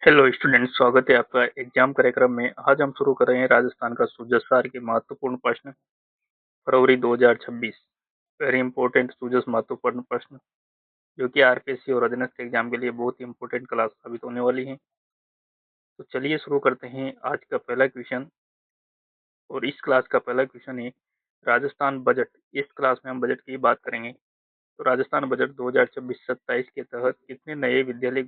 Hello students, स्वागत है आपका एग्जाम कार्यक्रम में। आज हम शुरू कर रहे हैं राजस्थान का सूजस सार के महत्वपूर्ण प्रश्न फरवरी 2026। वेरी इंपॉर्टेंट सूजस महत्वपूर्ण प्रश्न जो कि आरपीएससी और अधीनस्थ एग्जाम के लिए बहुत ही इंपॉर्टेंट क्लास साबित होने वाली है। तो चलिए शुरू करते हैं आज का पहला क्वेश्चन। और इस क्लास का पहला क्वेश्चन है राजस्थान बजट। इस क्लास में हम बजट की बात करेंगे। तो राजस्थान बजट 2026-27 के तहत कितने नए विद्यालय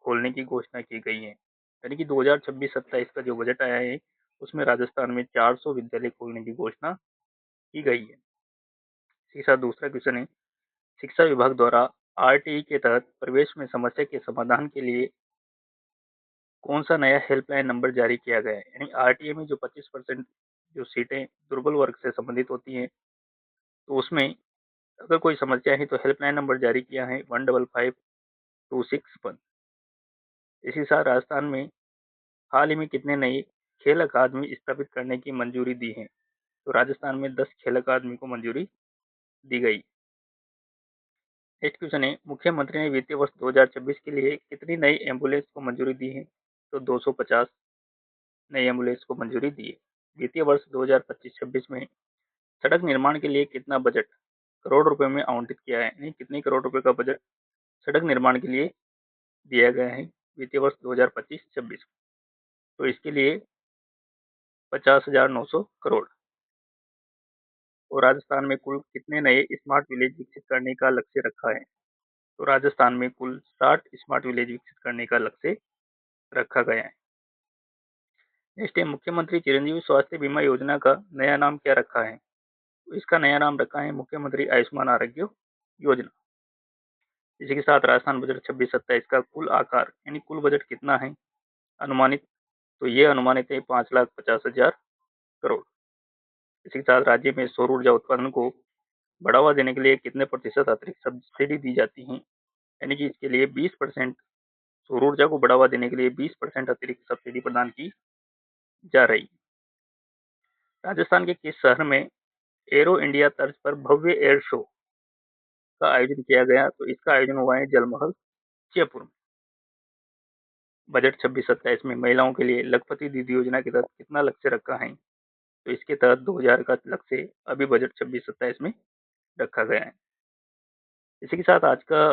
खोलने की घोषणा की गई है। यानी कि 2026-27 का जो बजट आया है उसमें राजस्थान में 400 विद्यालय खोलने की घोषणा की गई है। इसी के साथ दूसरा क्वेश्चन है शिक्षा विभाग द्वारा आरटीई के तहत प्रवेश में समस्या के समाधान के लिए कौन सा नया हेल्पलाइन नंबर जारी किया गया है। यानी आरटीए में जो 25% जो सीटें दुर्बल वर्ग से संबंधित होती हैं, तो उसमें अगर कोई समस्या है तो हेल्पलाइन नंबर जारी किया है 155261। इसी साथ राजस्थान में हाल ही में कितने नए खेल अकादमी स्थापित करने की मंजूरी दी है। तो राजस्थान में 10 खेल अकादमी को मंजूरी दी गई। नेक्स्ट क्वेश्चन है मुख्यमंत्री ने वित्तीय वर्ष 2026 के लिए कितनी नई एम्बुलेंस को मंजूरी दी है। तो 250 नई एम्बुलेंस को मंजूरी दी है। वित्तीय वर्ष 2025-26 में सड़क निर्माण के लिए कितना बजट करोड़ रुपए में आवंटित किया है। यानी कितने करोड़ रुपए का बजट सड़क निर्माण के लिए दिया गया है वित्तीय वर्ष 2025-26। तो इसके लिए 50,900 करोड़। और राजस्थान में कुल कितने नए स्मार्ट विलेज विकसित करने का लक्ष्य रखा है। तो राजस्थान में कुल 60 स्मार्ट विलेज विकसित करने का लक्ष्य रखा गया है। नेक्स्ट है मुख्यमंत्री चिरंजीवी स्वास्थ्य बीमा योजना का नया नाम क्या रखा है। तो इसका नया नाम रखा है मुख्यमंत्री आयुष्मान आरोग्य योजना। इसी के साथ राजस्थान बजट 26-27 का कुल आकार यानी कुल बजट कितना है अनुमानित। तो ये अनुमानित है 5,50,000 करोड़। इसी के साथ राज्य में सौर ऊर्जा उत्पादन को बढ़ावा देने के लिए कितने प्रतिशत अतिरिक्त सब्सिडी दी जाती है। यानी कि इसके लिए 20%, सौर ऊर्जा को बढ़ावा देने के लिए 20% अतिरिक्त सब्सिडी प्रदान की जा रही। राजस्थान के किस शहर में एरो इंडिया तर्ज पर भव्य एयर शो का आयोजन किया गया। तो इसका आयोजन हुआ है जलमहल जयपुर में। बजट 26-27 में महिलाओं के लिए लखपति दीदी योजना के तहत कितना लक्ष्य रखा है। तो इसके तहत 2000 का लक्ष्य अभी बजट 26-27 में रखा गया है। इसी के साथ आज का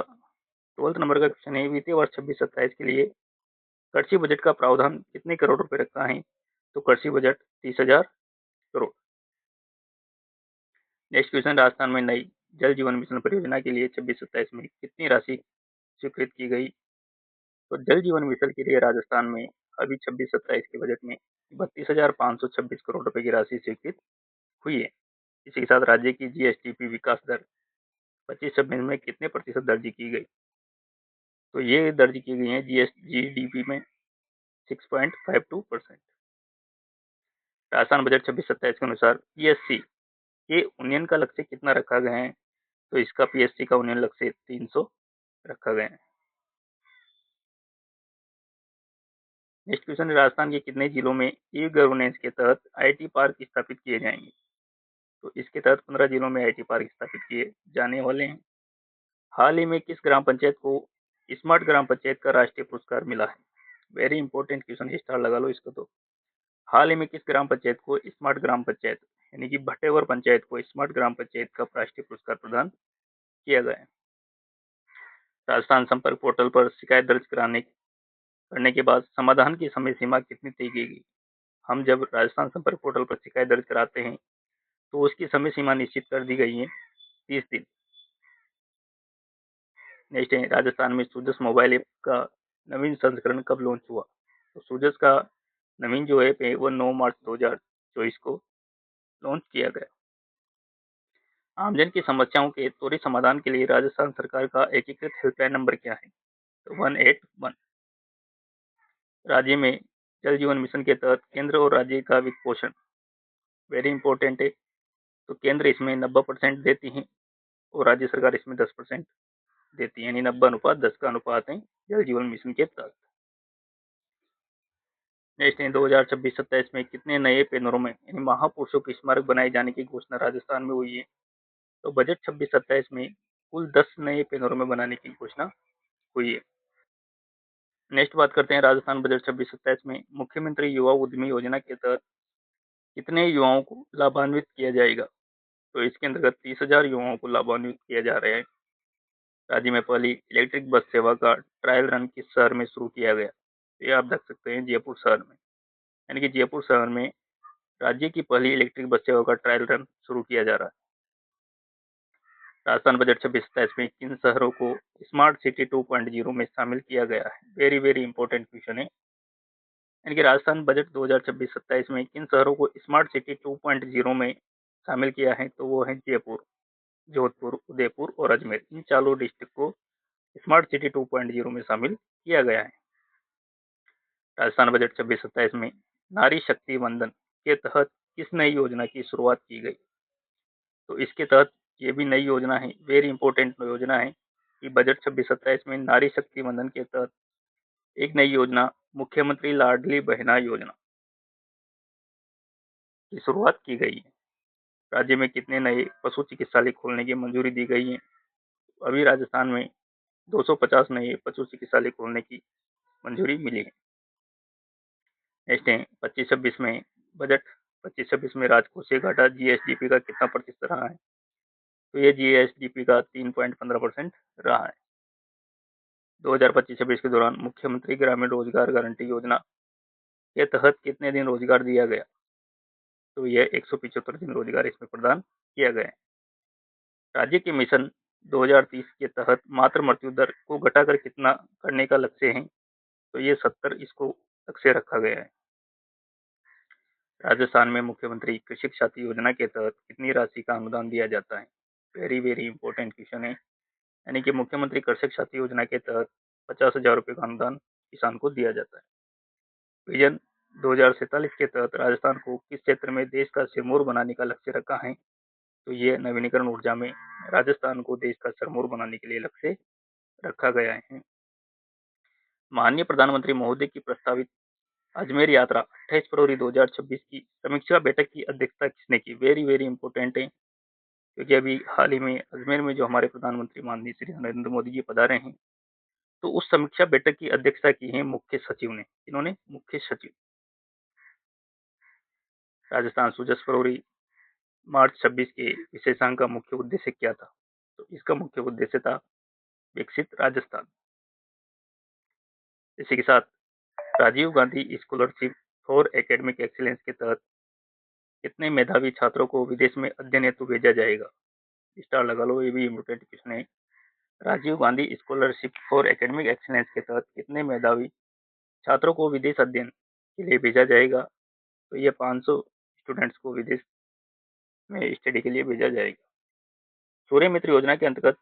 12th नंबर का क्वेश्चन है वित्तीय वर्ष 26-27 के लिए कृषि बजट का प्रावधान कितने करोड़ रुपए रखा है। तो कृषि budget 30,000 crore. Next question Rajasthan में नई जल जीवन मिशन परियोजना के लिए 26-27 में कितनी राशि स्वीकृत की गई। तो जल जीवन मिशन के लिए राजस्थान में अभी 26-27 के बजट में 32,526 करोड़ रुपए की राशि स्वीकृत हुई है। इसी के साथ राज्य की जीएसडीपी विकास दर 25-26 में कितने प्रतिशत दर्ज की गई। तो ये दर्ज की गई है जीडीपी में 6.52%। राजस्थान बजट 26-27 के अनुसार पीएससी के उन्नयन का लक्ष्य कितना रखा गया है। तो इसका पीएससी का उन्नयन लक्ष्य 300 रखा गया है। नेक्स्ट क्वेश्चन राजस्थान के कितने जिलों में ई गवर्नेंस के तहत आईटी पार्क स्थापित किए जाएंगे। तो इसके तहत 15 जिलों में आईटी पार्क स्थापित किए जाने वाले हैं। हाल ही में किस ग्राम पंचायत को स्मार्ट ग्राम पंचायत का राष्ट्रीय पुरस्कार मिला है। वेरी इंपॉर्टेंट क्वेश्चन, स्टार लगा लो इसको। तो हाल ही में किस ग्राम पंचायत को स्मार्ट ग्राम पंचायत यानी कि भट्टेवर पंचायत को स्मार्ट ग्राम पंचायत का राष्ट्रीय पुरस्कार प्रदान किया गया है। राजस्थान संपर्क पोर्टल पर शिकायत दर्ज करने के बाद समाधान की समय सीमा कितनी तय की गई। हम जब राजस्थान संपर्क पोर्टल पर शिकायत दर्ज कराते हैं तो उसकी समय सीमा निश्चित कर दी गई है 30 दिन। नेक्स्ट है राजस्थान में सूजस मोबाइल ऐप का नवीन संस्करण कब लॉन्च हुआ। तो सूजस का नवीन जो ऐप है वो 9 मार्च 2024 को लॉन्च किया गया। आमजन की समस्याओं के त्वरित समाधान के लिए राजस्थान सरकार का एकीकृत हेल्पलाइन नंबर क्या है। तो 181। राज्य में जल जीवन मिशन के तहत केंद्र और राज्य का वित्त पोषण वेरी इंपॉर्टेंट है। तो केंद्र इसमें 90% देती है और राज्य सरकार इसमें 10% देती है, यानी 90:10 का अनुपात है जल जीवन मिशन के तहत। नेक्स्ट है 2026-27 में कितने नए पेनोरमा यानी महापुरुषों के स्मारक बनाए जाने की घोषणा राजस्थान में हुई है। तो बजट 26-27 में कुल 10 नए पेनोरमा बनाने की घोषणा हुई है। नेक्स्ट बात करते हैं राजस्थान बजट 26-27 में मुख्यमंत्री युवा उद्यमी योजना के तहत कितने युवाओं को लाभान्वित किया जाएगा। तो इसके अंतर्गत 30,000 युवाओं को लाभान्वित किया जा रहा है। राज्य में पहली इलेक्ट्रिक बस सेवा का ट्रायल रन किस शहर में शुरू किया गया। ये आप देख सकते हैं जयपुर शहर में, यानी कि जयपुर शहर में राज्य की पहली इलेक्ट्रिक बस सेवा का ट्रायल रन शुरू किया जा रहा है। राजस्थान बजट 26-27 में किन शहरों को स्मार्ट सिटी 2.0 में शामिल किया गया है। वेरी वेरी इंपॉर्टेंट क्वेश्चन है। यानी कि राजस्थान बजट 2026-27 में किन शहरों को स्मार्ट सिटी 2.0 में शामिल किया है। तो वो है जयपुर, जोधपुर, उदयपुर और अजमेर। इन चारों डिस्ट्रिक्ट को स्मार्ट सिटी 2.0 में शामिल किया गया है। राजस्थान बजट 26-27 में नारी शक्ति वंदन के तहत किस नई योजना की शुरुआत की गई। तो इसके तहत ये भी नई योजना है, वेरी इंपॉर्टेंट योजना है कि बजट 26-27 में नारी शक्ति वंदन के तहत एक नई योजना मुख्यमंत्री लाडली बहना योजना की शुरुआत की गई है। राज्य में कितने नए पशु चिकित्सालय खोलने की मंजूरी दी गई है। अभी राजस्थान में 250 नए पशु चिकित्सालय खोलने की मंजूरी मिली है। नेक्स्ट है 25-26 में बजट 25-26 में राजकोषीय घाटा जीएसडीपी का कितना प्रतिशत रहा है। तो ये जीएसडीपी का 3.15% रहा है। 2025-26 के दौरान मुख्यमंत्री ग्रामीण रोजगार गारंटी योजना के तहत कितने दिन रोजगार दिया गया। तो यह 175 दिन रोजगार इसमें प्रदान किया गया है। राज्य के मिशन 2030 के तहत मातृ मृत्यु दर को घटाकर कितना करने का लक्ष्य है। तो ये 70 इसको लक्ष्य रखा गया है। राजस्थान में मुख्यमंत्री कृषि साथी योजना के तहत कितनी राशि का अनुदान दिया जाता है। वेरी वेरी इंपॉर्टेंट क्वेश्चन है। यानी कि मुख्यमंत्री कृषक साथी योजना के तहत 50,000 रुपये का अनुदान किसान को दिया जाता है। विजन 2047 के तहत राजस्थान को किस क्षेत्र में देश का सिरमौर बनाने का लक्ष्य रखा है। तो ये नवीनीकरण ऊर्जा में राजस्थान को देश का सिरमौर बनाने के लिए लक्ष्य रखा गया है। माननीय प्रधानमंत्री महोदय की प्रस्तावित अजमेर यात्रा 28 फरवरी 2026 की समीक्षा बैठक की अध्यक्षता किसने की। वेरी वेरी इंपॉर्टेंट है, क्योंकि अभी हाल ही में अजमेर में जो हमारे प्रधानमंत्री माननीय श्री नरेंद्र मोदी जी पधारे हैं, तो उस समीक्षा बैठक की अध्यक्षता की है मुख्य सचिव ने। इन्होंने मुख्य सचिव। राजस्थान सुजस फरवरी मार्च 26 के विशेषांक का मुख्य उद्देश्य क्या था। तो इसका मुख्य उद्देश्य था विकसित राजस्थान। इसी के साथ Rajiv Gandhi scholarship for academic excellence के तहत कितने मेधावी छात्रों को विदेश में अध्ययन हेतु भेजा जाएगा। स्टार लगा लो, ये भी इम्पोर्टेंट क्वेश्चन है। Rajiv Gandhi scholarship for academic excellence के तहत कितने मेधावी छात्रों को विदेश अध्ययन के लिए भेजा जाएगा। तो ये 500 स्टूडेंट्स को विदेश में स्टडी के लिए भेजा जाएगा। सूर्य मित्र योजना के अंतर्गत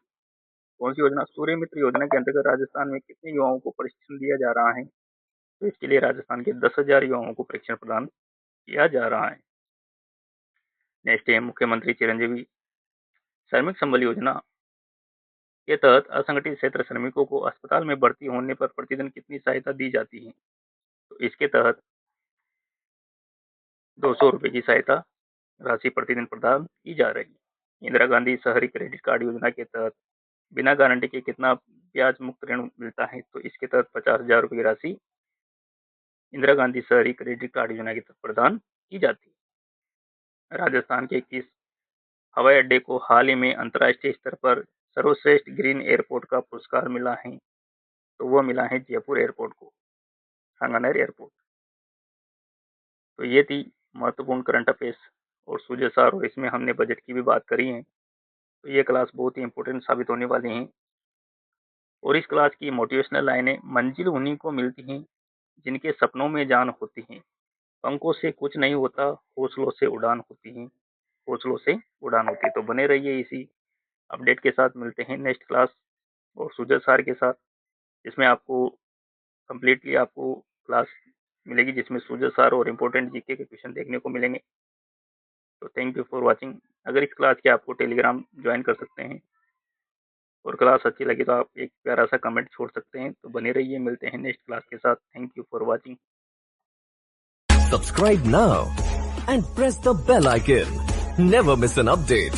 कौन सी योजना। सूर्य मित्र योजना के अंतर्गत राजस्थान में कितने युवाओं को प्रशिक्षण दिया जा रहा है। तो इसके लिए राजस्थान के 10,000 युवाओं को प्रशिक्षण प्रदान किया जा रहा है। नेक्स्ट है मुख्यमंत्री चिरंजीवी श्रमिक संबल योजना के तहत असंगठित क्षेत्र श्रमिकों को अस्पताल में भर्ती होने पर प्रतिदिन कितनी सहायता दी जाती है। तो इसके तहत 200 रुपए की सहायता राशि प्रतिदिन प्रदान की जा रही है। इंदिरा गांधी शहरी क्रेडिट कार्ड योजना के तहत बिना गारंटी के कितना ब्याज मुक्त ऋण मिलता है। तो इसके तहत 50,000 रुपए की राशि इंदिरा गांधी शहरी क्रेडिट कार्ड योजना के तहत प्रदान की जाती है। राजस्थान के किस हवाई अड्डे को हाल ही में अंतर्राष्ट्रीय स्तर पर सर्वश्रेष्ठ ग्रीन एयरपोर्ट का पुरस्कार मिला है। तो वह मिला है जयपुर एयरपोर्ट को, सांगानेर एयरपोर्ट। तो ये थी महत्वपूर्ण करंट अफेयर्स और सूझबूझ, और इसमें हमने बजट की भी बात करी है। तो ये क्लास बहुत ही इंपॉर्टेंट साबित होने वाली है। और इस क्लास की मोटिवेशनल लाइनें मंजिल उन्हीं को मिलती हैं जिनके सपनों में जान होती है। पंखों से कुछ नहीं होता, हौसलों से उड़ान होती है, हौसलों से उड़ान होती है। तो बने रहिए इसी अपडेट के साथ। मिलते हैं नेक्स्ट क्लास और सुजय सर के साथ, जिसमें आपको कम्प्लीटली आपको क्लास मिलेगी, जिसमें सुजय सर और इम्पोर्टेंट जीके के क्वेश्चन देखने को मिलेंगे। तो थैंक यू फॉर वाचिंग। अगर इस क्लास के आपको टेलीग्राम ज्वाइन कर सकते हैं और क्लास अच्छी लगी तो आप एक प्यारा सा कमेंट छोड़ सकते हैं। तो बने रहिए, मिलते हैं नेक्स्ट क्लास के साथ। Thank you for watching. Subscribe now and press the bell icon. Never miss an update.